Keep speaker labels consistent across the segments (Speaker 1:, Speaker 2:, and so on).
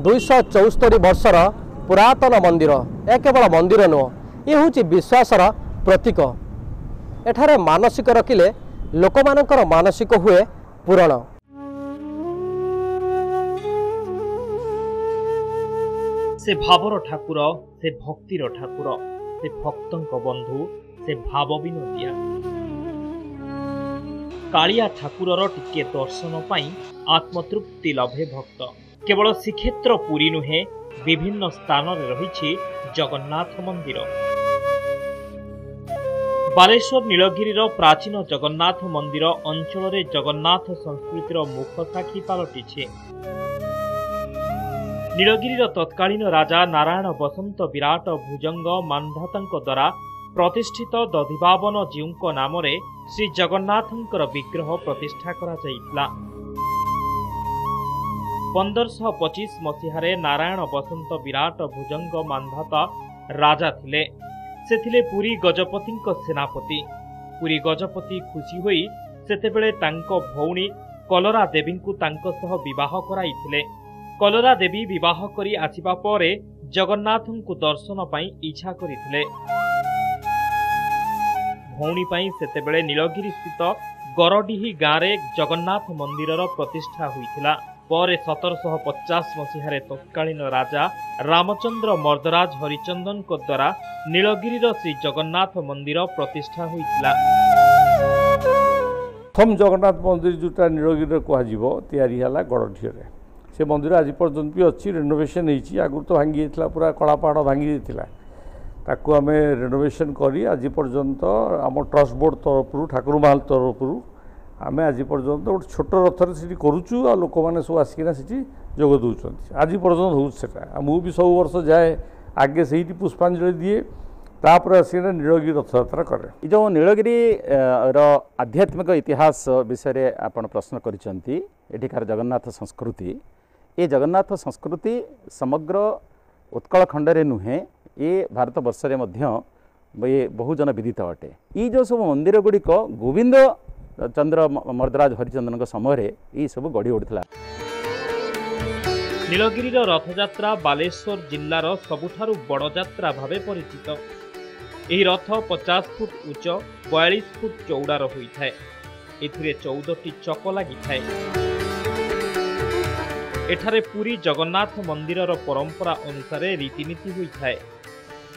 Speaker 1: 274 वर्षर पुरातन मंदिर यह केवल मंदिर नुह ये हूँ विश्वासर प्रतीक। एठारे मानसिक रखिले लोक मानकर मानसिक हुए पूरण।
Speaker 2: से भावर ठाकुर से भक्तिर ठाकुर से भक्तों बंधु से भाव विनोदिया कालिया ठाकुरर टिके दर्शन पाई आत्मतृप्ति लभे भक्त। केवल श्रीक्षेत्र पुरी नुहे विभिन्न स्थान रही जगन्नाथ मंदिर। बालेश्वर नीलगिरीर प्राचीन जगन्नाथ मंदिर अंचल रे जगन्नाथ संस्कृतिर मुख साक्षी पलटिछे। नीलगिरीर तत्कालीन राजा नारायण बसंत विराट भुजंग मानधाता द्वारा प्रतिष्ठित दधिबावन जीव नाम श्री जगन्नाथंकर विग्रह प्रतिष्ठा करा जाइतला। 1525 मसीहारे नारायण बसंत विराट भुजंग मानधाता राजा थिले। से थिले पुरी गजपतिंक सेनापति। पुरी गजपति खुशी होई सेतेबेले तांको भौणी कलरा देवींकु तांको सह विवाह कराइथिले। कलरा देवी विवाह करी आसिबा परे जगन्नाथंकु दर्शन पाई इच्छा करिथिले। भौणी पाई सेतेबेले नीलगिरी स्थित गरडीही गाँव जगन्नाथ मंदिरर प्रतिष्ठा होइथिला। परे 1750 मसीहारे तत्कालीन राजा रामचंद्र मर्दराज हरिचंदन को द्वारा नीलगिरीर श्री जगन्नाथ मंदिर प्रतिष्ठा होइथिला।
Speaker 3: प्रथम जगन्नाथ मंदिर जोटा नीलगिरी कहुव तैयारी है गड़ढी से मंदिर आज पर्यंत भी अच्छी रेनोवेशन होती। आगु तो भांगी जाता पूरा कला पहाड़ भांगी जाता ताकू आम रेनोवेशन करी आज पर्यंत आम ट्रस्ट बोर्ड तरफ ठाकुर महल तरफ आम आज पर्यंत गोटे छोट रथर से करुचु आ लोक मैंने सब आसिकिना जोग दौरान आज पर्यंत होता। मुझे सब वर्ष जाए आगे से पुष्पांजलि दिए तापर आसिक नीलगिरी रथ यात्रा करे।
Speaker 4: जो नीलगिरी आध्यात्मिक इतिहास विषय आपण प्रश्न करिसेंती एठिकार जगन्नाथ संस्कृति ये जगन्नाथ संस्कृति समग्र उत्कल खंडरे नुहे ये भारत वर्ष ये बहुजन विदित अटे। ये जो सब मंदिर गुड़िक गोविंद चंद्र मर्दराज हरिचंदन समय ये सब गढ़ी उठिला।
Speaker 2: नीलगिरीर रथयात्रा बालेश्वर जिल्लार सबुठारु बड़ यात्रा भावे परिचित। यह रथ 50 फुट उच्च 42 फुट चौड़ार होइथाय। एथिरे 14टी चक लागिथाय। एठारे पुरी जगन्नाथ मंदिरर परंपरा अनुसार रीतिनीति होइथाय।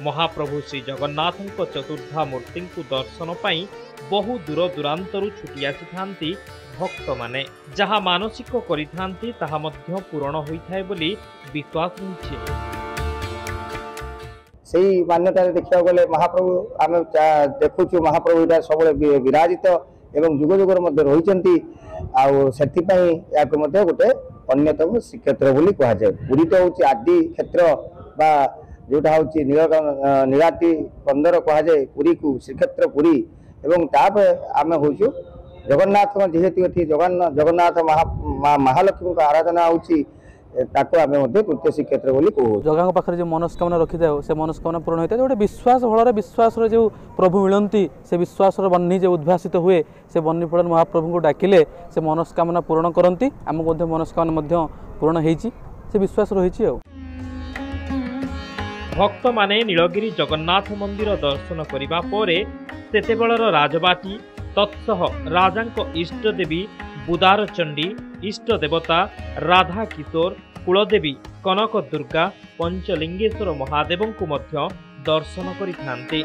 Speaker 2: महाप्रभु श्री जगन्नाथंक चतुर्धा मूर्ति को दर्शन पाई बहु दूर दूरांतरु छुटी आसी भक्त माने जहा मानसिक करिथांती ताहा मध्य पूरण होइथाय बोली विश्वास रहिछि।
Speaker 5: सही मान्यता देखा गले महाप्रभु आम देखुचु महाप्रभु इटा सब विराजित एवं जुग जुगर मध्य रहिचंती आउ सेथिपई याको मध्य गोटे अन्यतम श्रीक्षेत्र बोली कहा जाए। पुरी तो हूँ आदि क्षेत्र बा जोटा हूँ नीलाटी बंदर कहा जाए पुरी को श्रीक्षेत्र पुरी एवं ताप आम हूँ जगन्नाथ जेहेतु जगन्नाथ महालक्ष्मी का आराधना होती तृतीय श्रीक्षेत्र बोली कहू।
Speaker 6: जगह पाखे जो मनस्कामना रखी था से मनस्कामना पूर्ण होता है। गोटे विश्वास फल विश्वास जो प्रभु मिलती से विश्वास बन्ही जो उद्भासित हुए से बन्ही फल महाप्रभु को डाकिले से मनस्कामना पूर्ण करती। आम मनस्कामना पूर्ण से विश्वास रही।
Speaker 2: भक्त माने नीलगिरी जगन्नाथ मंदिर दर्शन करिबा परे सेतेबेलर राजबाटी तत्सह राजांको इष्ट देवी बुदार चंडी इष्ट देवता राधा किशोर कुलदेवी कनक दुर्गा पंचलिंगेश्वर महादेव को मध्य दर्शन करिथांती।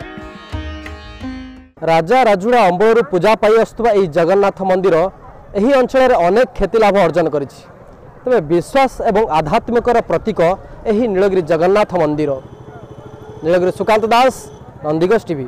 Speaker 1: राजा राजुड़ा अंबलू पूजा पाई आसुवा जगन्नाथ मंदिर यही अंचल अनेक ख्याति लाभ अर्जन करिछि। तबे विश्वास एवं आध्यात्मिकर प्रतीक यही नीलगिरी जगन्नाथ मंदिर। नीलगिरी सुकांत दास, नंदीगोष टीवी।